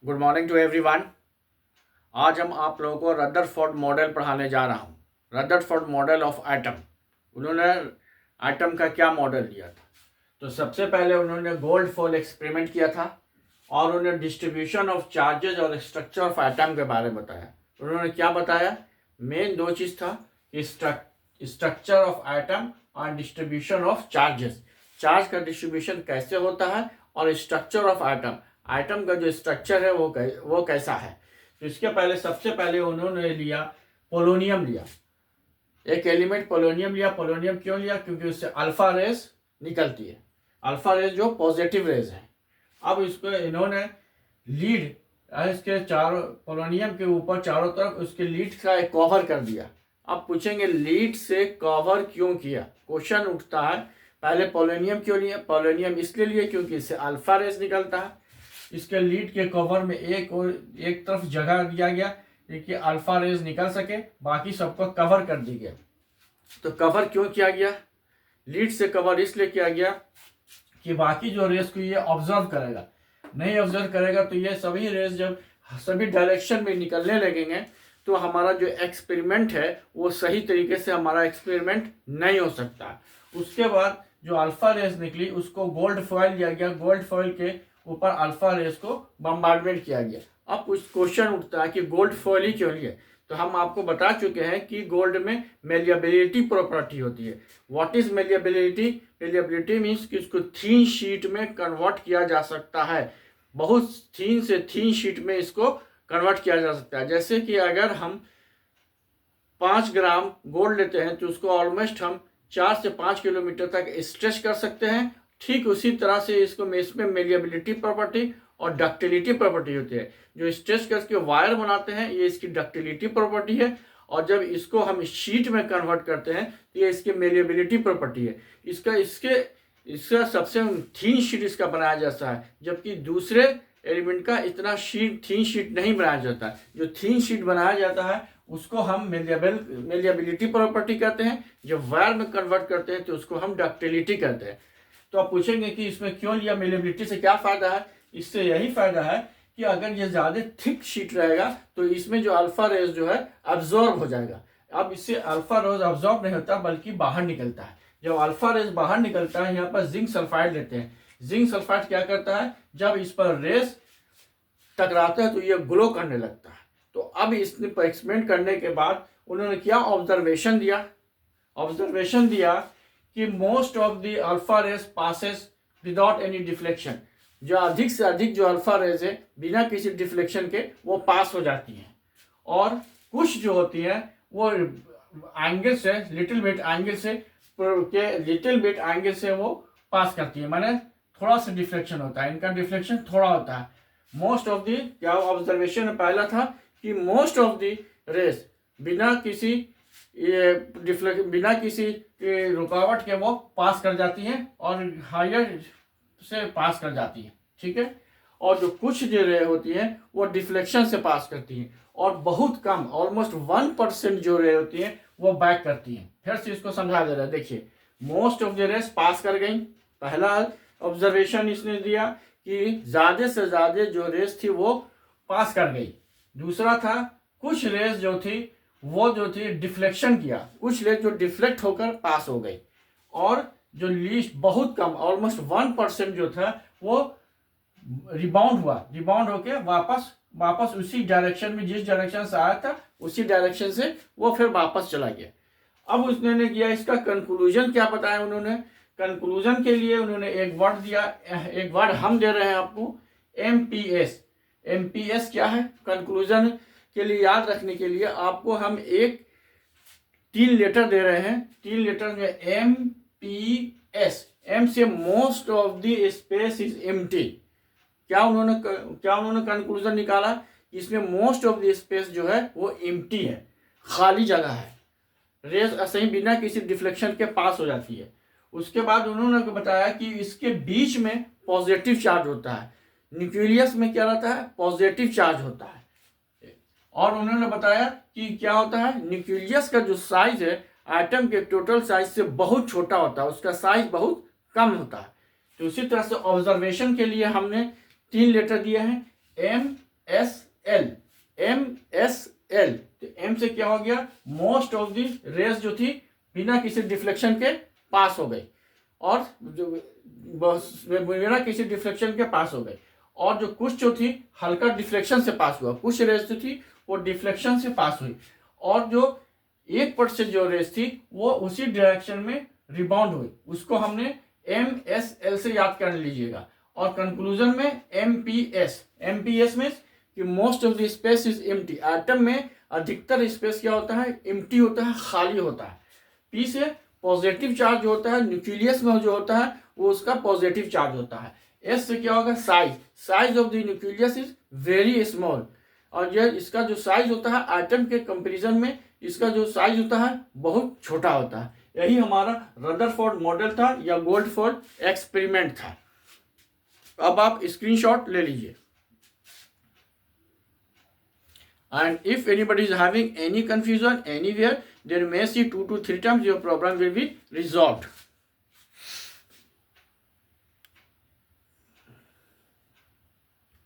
Good morning to everyone. आज हम आप लोगों को रदरफोर्ड मॉडल पढ़ाने जा रहा हूँ। Rutherford model of atom. उन्होंने एटम का क्या मॉडल दिया था? तो सबसे पहले उन्होंने गोल्डफॉल एक्सपेरिमेंट किया था और उन्होंने डिस्ट्रीब्यूशन ऑफ चार्जेस और स्ट्रक्चर ऑफ एटम के बारे में बताया। उन्होंने क्या बताया? मेन दो चीज़ था कि स्ट्रक्चर ऑफ एटम और डिस्ट्रीब्यूशन ऑफ चार्जेस। चार्ज का डिस्ट्रीब्यूशन कैसे होता है और स्ट्रक्चर ऑफ एटम, एटम का जो स्ट्रक्चर है वो कैसा है। तो इसके पहले सबसे पहले उन्होंने लिया पोलोनियम लिया, एक एलिमेंट पोलोनियम लिया। पोलोनियम क्यों लिया? क्योंकि उससे अल्फा रेज निकलती है, अल्फा रेज जो पॉजिटिव रेज है। अब इसको इन्होंने लीड इसके चारों, पोलोनियम के ऊपर चारों तरफ उसके लीड का एक कवर कर दिया। अब पूछेंगे लीड से कवर क्यों किया? क्वेश्चन उठता है। पहले पोलोनियम क्यों लिया? पोलोनियम इसलिए लिए क्योंकि इससे अल्फा रेज निकलता है। इसके लीड के कवर में एक तरफ जगह दिया गया कि अल्फा रेज निकल सके, बाकी सबको कवर कर दी गया। तो कवर क्यों किया गया? लीड से कवर इसलिए किया गया कि बाकी जो रेज को ये ऑब्जर्व करेगा, नहीं ऑब्जर्व करेगा तो ये सभी रेज जब सभी डायरेक्शन में निकलने लगेंगे तो हमारा जो एक्सपेरिमेंट है वो सही तरीके से हमारा एक्सपेरिमेंट नहीं हो सकता। उसके बाद जो अल्फा रेज निकली उसको गोल्ड फॉइल दिया गया, गोल्ड फॉइल के ऊपर अल्फा रेज को बम्बार्डमेंट किया गया। अब कुछ क्वेश्चन उठता है कि गोल्ड फॉइल ही क्यों लिए? तो हम आपको बता चुके हैं कि गोल्ड में मेलिएबिलिटी प्रॉपर्टी होती है। What is malleability? Malleability means कि उसको थीन शीट में कन्वर्ट किया जा सकता है, बहुत थीन से थीन शीट में इसको कन्वर्ट किया जा सकता है। जैसे कि अगर हम 5 ग्राम गोल्ड लेते हैं तो उसको ऑलमोस्ट हम 4 से 5 किलोमीटर तक स्ट्रेच कर सकते हैं। ठीक उसी तरह से इसमें मेलिएबिलिटी प्रॉपर्टी और डक्टिलिटी प्रॉपर्टी होती है। जो स्ट्रेच करके वायर बनाते हैं ये इसकी डक्टिलिटी प्रॉपर्टी है, और जब इसको हम शीट में कन्वर्ट करते हैं तो ये इसकी मेलिएबिलिटी प्रॉपर्टी है। इसका सबसे थीन शीट इसका बनाया जाता है, जबकि दूसरे एलिमेंट का इतना थीन शीट नहीं बनाया जाता। जो थीन शीट बनाया जाता है उसको हम मेलिएबिलिटी प्रॉपर्टी कहते हैं। जब वायर में कन्वर्ट करते हैं तो उसको हम डक्टिलिटी कहते हैं। तो आप पूछेंगे कि इसमें क्यों लिया, मेलिएबिलिटी से क्या फायदा है? इससे यही फायदा है कि अगर ये ज़्यादा थिक शीट रहेगा तो इसमें जो अल्फा रेज जो है अब्जॉर्ब हो जाएगा। अब इससे अल्फा रेज अब्जॉर्ब नहीं होता बल्कि बाहर निकलता है। जब अल्फा रेज बाहर निकलता है, यहाँ पर जिंक सल्फाइड लेते हैं। जिंक सल्फाइड क्या करता है? जब इस पर रेज टकराता है तो ये ग्लो करने लगता है। तो अब इसने एक्सपेरिमेंट करने के बाद उन्होंने क्या ऑब्जर्वेशन दिया कि most of the alpha rays passes without any deflection. जो अधिक से अधिक जो अल्फा रेज है बिना किसी डिफ्लेक्शन के वो पास हो जाती हैं, और कुछ जो होती हैं वो एंगल से लिटिल बिट एंगल से वो पास करती है, माने थोड़ा सा डिफ्लेक्शन होता है, इनका डिफ्लेक्शन थोड़ा होता है। मोस्ट ऑफ दी क्या ऑब्जर्वेशन पहला था कि मोस्ट ऑफ दी रेज बिना किसी रुकावट के वो पास कर जाती हैं और हायर से पास कर जाती है, ठीक है। और जो कुछ जो रे होती है वो डिफ्लेक्शन से पास करती है, और बहुत कम ऑलमोस्ट 1% जो रे होती है वो बैक करती है। फिर से इसको समझा दे रहा है। देखिए, मोस्ट ऑफ द रेस पास कर गई, पहला ऑब्जर्वेशन इसने दिया कि ज्यादा से ज्यादा जो रेस थी वो पास कर गई। दूसरा था कुछ रेस जो थी डिफ्लेक्शन किया, कुछ रेस जो डिफ्लेक्ट होकर पास हो गई, और जो लीस्ट बहुत कम ऑलमोस्ट 1% जो था वो रिबाउंड होके वापस उसी डायरेक्शन में, जिस डायरेक्शन से आया था उसी डायरेक्शन से वो फिर वापस चला गया। अब उसने किया, इसका कंक्लूजन क्या बताया उन्होंने? कंक्लूजन के लिए उन्होंने एक वर्ड दिया, एक वर्ड हम दे रहे हैं आपको, एमपीएस। एमपीएस क्या है? कंक्लूजन के लिए याद रखने के लिए आपको हम एक 3 लेटर दे रहे हैं। 3 लेटर में एमपीएस, एम से most of the space is empty. क्या उन्होंने कंक्लूजन निकाला? इसमें मोस्ट ऑफ द स्पेस जो है वो एम्प्टी है, खाली जगह है, रेस ऐसे ही बिना किसी डिफ्लेक्शन के पास हो जाती है। उसके बाद उन्होंने बताया कि इसके बीच में पॉजिटिव चार्ज होता है, न्यूक्लियस में क्या रहता है? पॉजिटिव चार्ज होता है। और उन्होंने बताया कि क्या होता है, न्यूक्लियस का जो साइज है एटम के टोटल साइज से बहुत छोटा होता है, उसका साइज बहुत कम होता है। तो उसी तरह से ऑब्जर्वेशन के लिए हमने 3 लेटर दिए हैं, एम MSL, MSL, तो M से क्या हो गया, मोस्ट ऑफ दी रेस जो थी बिना किसी डिफ्लेक्शन के पास हो गई, और जो बिना किसी डिफ्लेक्शन के पास हो गई, और जो कुछ जो थी हल्का डिफ्लेक्शन से पास हुआ, कुछ रेस जो थी वो डिफ्लेक्शन से पास हुई, और जो 1% जो रेस थी वो उसी डायरेक्शन में रिबाउंड हुई, उसको हमने MSL से याद कर लीजिएगा। और कंक्लूजन में MPS में कि most of the space is empty, atom में अधिकतर स्पेस क्या होता है, एम्प्टी होता है, खाली होता है। P से पॉजिटिव चार्ज होता है, न्यूक्लियस में जो होता है वो उसका पॉजिटिव चार्ज होता है। S से क्या होगा, size of the nucleus is very small, और यह इसका जो साइज होता है एटम के कंपैरिजन में इसका जो साइज होता है बहुत छोटा होता है। यही हमारा रदरफोर्ड मॉडल था या गोल्डफोर्ड एक्सपेरिमेंट था। अब आप स्क्रीनशॉट ले लीजिए। And if anybody is having any confusion anywhere, then may see 2 to 3 times, your problem will be resolved.